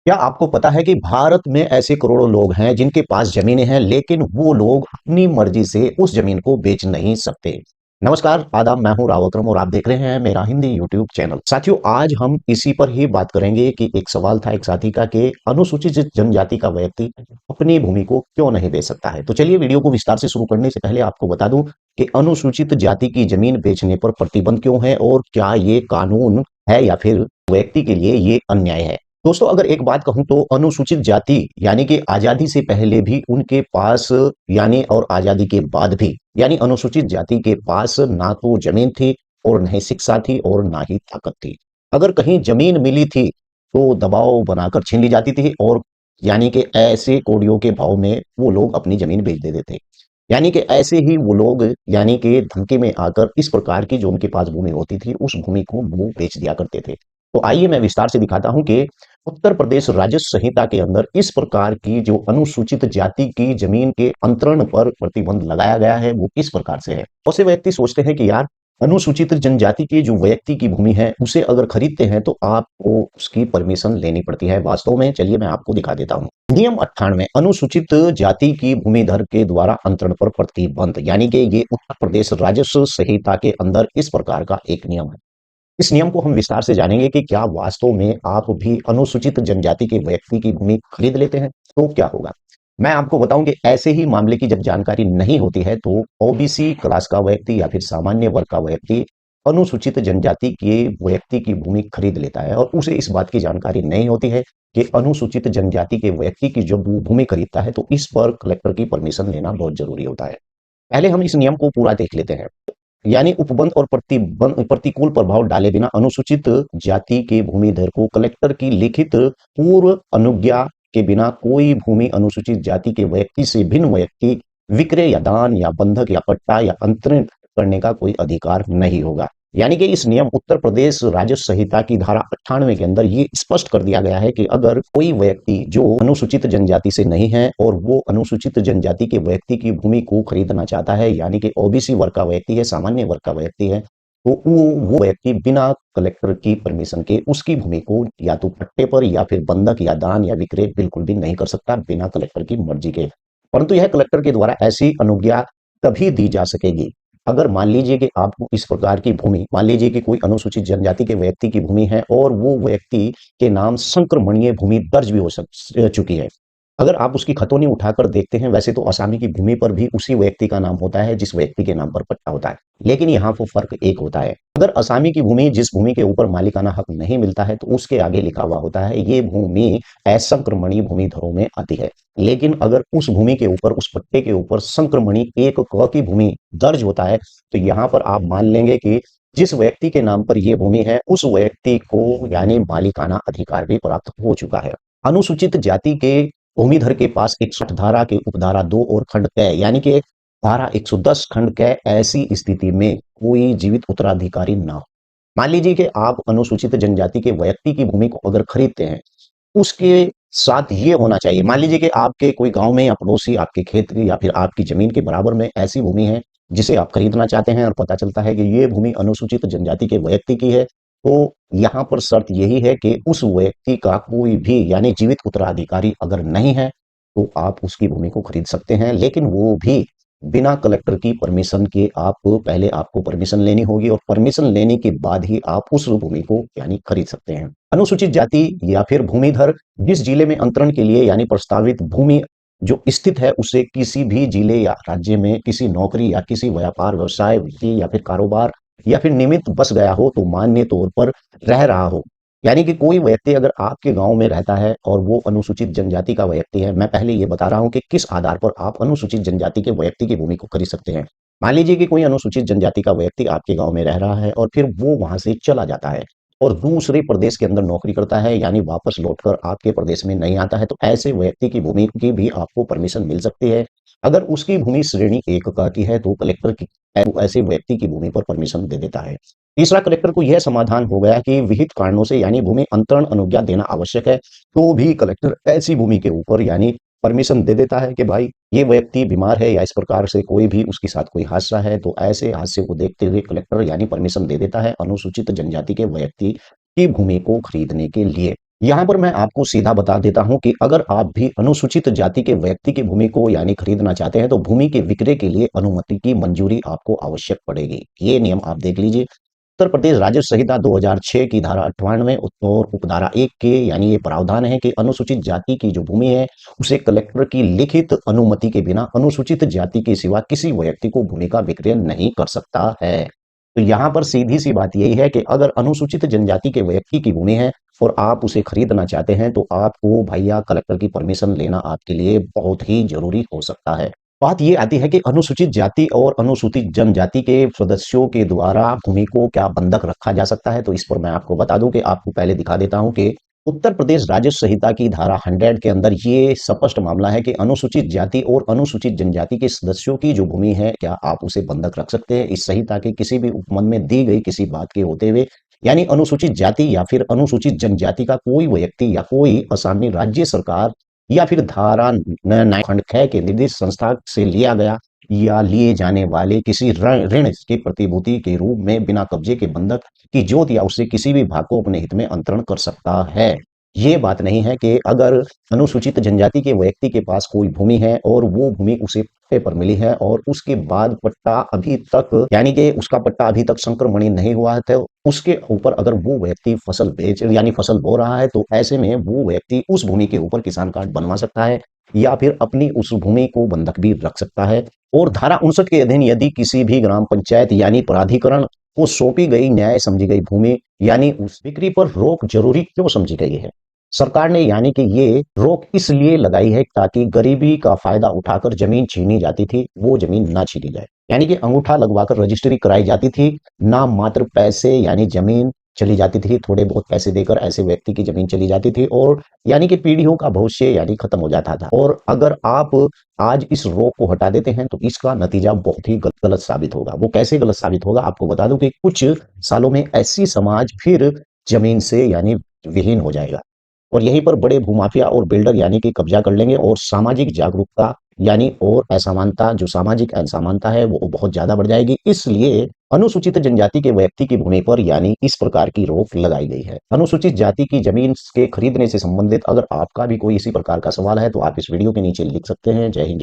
क्या आपको पता है कि भारत में ऐसे करोड़ों लोग हैं जिनके पास जमीनें हैं लेकिन वो लोग अपनी मर्जी से उस जमीन को बेच नहीं सकते। नमस्कार, आदाब, मैं हूं राव अकरम और आप देख रहे हैं मेरा हिंदी यूट्यूब चैनल। साथियों, आज हम इसी पर ही बात करेंगे कि एक सवाल था एक साथी का कि अनुसूचित जनजाति का व्यक्ति अपनी भूमि को क्यों नहीं बेच सकता है। तो चलिए, वीडियो को विस्तार से शुरू करने से पहले आपको बता दूं कि अनुसूचित जाति की जमीन बेचने पर प्रतिबंध क्यों है और क्या ये कानून है या फिर व्यक्ति के लिए ये अन्याय है। दोस्तों, अगर एक बात कहूं तो अनुसूचित जाति यानी कि आजादी से पहले भी उनके पास यानी और आजादी के बाद भी यानी अनुसूचित जाति के पास ना तो जमीन थी और न ही शिक्षा थी और ना ही ताकत थी। अगर कहीं जमीन मिली थी तो दबाव बनाकर छीन ली जाती थी और यानी कि ऐसे कोड़ियों के भाव में वो लोग अपनी जमीन बेच देते थे। यानी कि ऐसे ही वो लोग यानी कि धमकी में आकर इस प्रकार की जो उनके पास भूमि होती थी उस भूमि को वो बेच दिया करते थे। तो आइए मैं विस्तार से दिखाता हूं कि उत्तर प्रदेश राजस्व संहिता के अंदर इस प्रकार की जो अनुसूचित जाति की जमीन के अंतरण पर प्रतिबंध लगाया गया है वो किस प्रकार से है। बहुत से व्यक्ति सोचते हैं कि यार, अनुसूचित जनजाति की जो व्यक्ति की भूमि है उसे अगर खरीदते हैं तो आपको उसकी परमिशन लेनी पड़ती है। वास्तव में चलिए मैं आपको दिखा देता हूं। नियम 98 अनुसूचित जाति की भूमिधर के द्वारा अंतरण पर प्रतिबंध, यानी कि ये उत्तर प्रदेश राजस्व संहिता के अंदर इस प्रकार का एक नियम है। इस नियम को हम विस्तार से जानेंगे कि क्या वास्तव में आप भी अनुसूचित जनजाति के व्यक्ति की भूमि खरीद लेते हैं तो क्या होगा। मैं आपको बताऊं कि ऐसे ही मामले की जब जानकारी नहीं होती है तो ओबीसी क्लास का व्यक्ति या फिर सामान्य वर्ग का व्यक्ति अनुसूचित जनजाति के व्यक्ति की भूमि खरीद लेता है और उसे इस बात की जानकारी नहीं होती है कि अनुसूचित जनजाति के व्यक्ति की जब वो भूमि खरीदता है तो इस पर कलेक्टर की परमिशन लेना बहुत जरूरी होता है। पहले हम इस नियम को पूरा देख लेते हैं। यानी उपबंध और प्रतिकूल प्रभाव डाले बिना अनुसूचित जाति के भूमिधर को कलेक्टर की लिखित पूर्व अनुज्ञा के बिना कोई भूमि अनुसूचित जाति के व्यक्ति से भिन्न व्यक्ति विक्रय या दान या बंधक या पट्टा या अंतरण करने का कोई अधिकार नहीं होगा। यानी कि इस नियम उत्तर प्रदेश राजस्व संहिता की धारा 98 के अंदर ये स्पष्ट कर दिया गया है कि अगर कोई व्यक्ति जो अनुसूचित जनजाति से नहीं है और वो अनुसूचित जनजाति के व्यक्ति की भूमि को खरीदना चाहता है, यानी कि ओबीसी वर्ग का व्यक्ति है, सामान्य वर्ग का व्यक्ति है, तो वो व्यक्ति बिना कलेक्टर की परमिशन के उसकी भूमि को या तो पट्टे पर या फिर बंधक या दान या विक्रय बिल्कुल भी नहीं कर सकता बिना कलेक्टर की मर्जी के। परंतु यह कलेक्टर के द्वारा ऐसी अनुज्ञा तभी दी जा सकेगी अगर मान लीजिए कि आपको इस प्रकार की भूमि, मान लीजिए कि कोई अनुसूचित जनजाति के व्यक्ति की भूमि है और वो व्यक्ति के नाम संक्रमणीय भूमि दर्ज भी चुकी है। अगर आप उसकी खतौनी उठाकर देखते हैं, वैसे तो असामी की भूमि पर भी उसी व्यक्ति का नाम होता है जिस व्यक्ति के नाम पर पट्टा होता है, लेकिन यहाँ पर फर्क एक होता है। अगर असामी की भूमि जिस भूमि के ऊपर मालिकाना हक नहीं मिलता है तो उसके आगे लिखा हुआ होता है ये भूमि असंक्रमणीय भूमि धरों में आती है। लेकिन अगर उस भूमि के ऊपर, उस पट्टे के ऊपर संक्रमणीय 1 क की भूमि दर्ज होता है तो यहाँ पर आप मान लेंगे कि जिस व्यक्ति के नाम पर यह भूमि है उस व्यक्ति को यानी मालिकाना अधिकार भी प्राप्त हो चुका है। अनुसूचित जाति के भूमिधर के पास 61 धारा के उपधारा 2 और खंड क यानी कि धारा 110 खंड क ऐसी स्थिति में कोई जीवित उत्तराधिकारी ना हो। मान लीजिए कि आप अनुसूचित जनजाति के व्यक्ति की भूमि को अगर खरीदते हैं, उसके साथ ये होना चाहिए, मान लीजिए कि आपके कोई गांव में या पड़ोसी आपके खेत की या फिर आपकी जमीन के बराबर में ऐसी भूमि है जिसे आप खरीदना चाहते हैं और पता चलता है कि ये भूमि अनुसूचित जनजाति के व्यक्ति की है, तो यहाँ पर शर्त यही है कि उस व्यक्ति का कोई भी यानी जीवित उत्तराधिकारी अगर नहीं है तो आप उसकी भूमि को खरीद सकते हैं, लेकिन वो भी बिना कलेक्टर की परमिशन के। आप पहले आपको परमिशन लेनी होगी और परमिशन लेने के बाद ही आप उस भूमि को यानी खरीद सकते हैं। अनुसूचित जाति या फिर भूमिधर जिस जिले में अंतरण के लिए यानी प्रस्तावित भूमि जो स्थित है उसे किसी भी जिले या राज्य में किसी नौकरी या किसी व्यापार व्यवसाय वृत्ति या फिर कारोबार या फिर निमित्त बस गया हो तो मान्य तौर पर रह रहा हो। यानी कि कोई व्यक्ति अगर आपके गांव में रहता है और वो अनुसूचित जनजाति का व्यक्ति है, मैं पहले ये बता रहा हूं कि किस आधार पर आप अनुसूचित जनजाति के व्यक्ति की भूमि को खरीद सकते हैं। मान लीजिए कि कोई अनुसूचित जनजाति का व्यक्ति आपके गांव में रह रहा है और फिर वो वहां से चला जाता है और दूसरे प्रदेश के अंदर नौकरी करता है, यानी वापस लौटकर आपके प्रदेश में नहीं आता है, तो ऐसे व्यक्ति की भूमि की भी आपको परमिशन मिल सकती है। अगर उसकी भूमि श्रेणी 1 का की है तो कलेक्टर की ऐसे व्यक्ति की भूमि पर परमिशन दे देता है। तीसरा, कलेक्टर को यह समाधान हो गया कि विहित कारणों से यानी भूमि अंतरण अनुज्ञा देना आवश्यक है, तो भी कलेक्टर ऐसी भूमि के ऊपर यानी परमिशन दे देता है कि भाई ये व्यक्ति बीमार है या इस प्रकार से कोई भी उसके साथ कोई हादसा है, तो ऐसे हादसे को देखते हुए कलेक्टर यानी परमिशन दे देता है अनुसूचित जनजाति के व्यक्ति की भूमि को खरीदने के लिए। यहाँ पर मैं आपको सीधा बता देता हूँ कि अगर आप भी अनुसूचित जाति के व्यक्ति की भूमि को यानी खरीदना चाहते हैं, तो भूमि के विक्रय के लिए अनुमति की मंजूरी आपको आवश्यक पड़ेगी। ये नियम आप देख लीजिए। उत्तर प्रदेश राज्य संहिता 2006 की धारा 98 और उपधारा 1 के यानी ये प्रावधान है कि अनुसूचित जाति की जो भूमि है, उसे कलेक्टर की लिखित अनुमति के बिना अनुसूचित जाति के सिवा किसी व्यक्ति को भूमि का विक्रय नहीं कर सकता है। तो यहाँ पर सीधी सी बात यही है कि अगर अनुसूचित जनजाति के व्यक्ति की भूमि है और आप उसे खरीदना चाहते हैं, तो आपको भैया कलेक्टर की परमिशन लेना आपके लिए बहुत ही जरूरी हो सकता है। बात ये आती है कि अनुसूचित जाति और अनुसूचित जनजाति के सदस्यों के द्वारा भूमि को क्या बंधक रखा जा सकता है, तो इस पर मैं आपको बता दूं कि आपको पहले दिखा देता हूं कि उत्तर प्रदेश राज्य संहिता की धारा 100 के अंदर ये स्पष्ट मामला है कि अनुसूचित जाति और अनुसूचित जनजाति के सदस्यों की जो भूमि है, क्या आप उसे बंधक रख सकते हैं। इस संहिता के किसी भी उपमन में दी गई किसी बात के होते हुए यानी अनुसूचित जाति या फिर अनुसूचित जनजाति का कोई व्यक्ति या कोई असामी राज्य सरकार या फिर धारा 9 खंड 6 के निर्देश संस्था से लिया गया या लिए जाने वाले किसी ऋण की प्रतिभूति के रूप में बिना कब्जे के बंधक की जोत या उससे किसी भी भाग को अपने हित में अंतरण कर सकता है। ये बात नहीं है कि अगर अनुसूचित जनजाति के व्यक्ति के पास कोई भूमि है और वो भूमि उसे पट्टे पर मिली है और उसके बाद पट्टा अभी तक यानी कि उसका पट्टा अभी तक संक्रमणीय नहीं हुआ है, तो उसके ऊपर अगर वो व्यक्ति फसल बेच यानी फसल बो रहा है, तो ऐसे में वो व्यक्ति उस भूमि के ऊपर किसान कार्ड बनवा सकता है या फिर अपनी उस भूमि को बंधक भी रख सकता है। और धारा 59 के अधीन यदि किसी भी ग्राम पंचायत यानी प्राधिकरण को सौंपी गई न्याय समझी गई भूमि यानी उस बिक्री पर रोक जरूरी क्यों समझी गई है? सरकार ने यानी कि ये रोक इसलिए लगाई है ताकि गरीबी का फायदा उठाकर जमीन छीनी जाती थी, वो जमीन ना छीनी जाए। यानी कि अंगूठा लगवाकर रजिस्ट्री कराई जाती थी, नाम मात्र पैसे यानी जमीन चली जाती थी, थोड़े बहुत पैसे देकर ऐसे व्यक्ति की जमीन चली जाती थी और यानी कि पीढ़ियों का भविष्य यानी खत्म हो जाता था। और अगर आप आज इस रोक को हटा देते हैं, तो इसका नतीजा बहुत ही गलत साबित होगा। वो कैसे गलत साबित होगा, आपको बता दूं कि कुछ सालों में ऐसी समाज फिर जमीन से यानी विहीन हो जाएगा और यहीं पर बड़े भूमाफिया और बिल्डर यानी कि कब्जा कर लेंगे और सामाजिक जागरूकता यानी और असमानता जो सामाजिक असमानता है वो बहुत ज्यादा बढ़ जाएगी। इसलिए अनुसूचित जनजाति के व्यक्ति की भूमि पर यानी इस प्रकार की रोक लगाई गई है। अनुसूचित जाति की जमीन के खरीदने से संबंधित अगर आपका भी कोई इसी प्रकार का सवाल है, तो आप इस वीडियो के नीचे लिख सकते हैं। जय हिंद।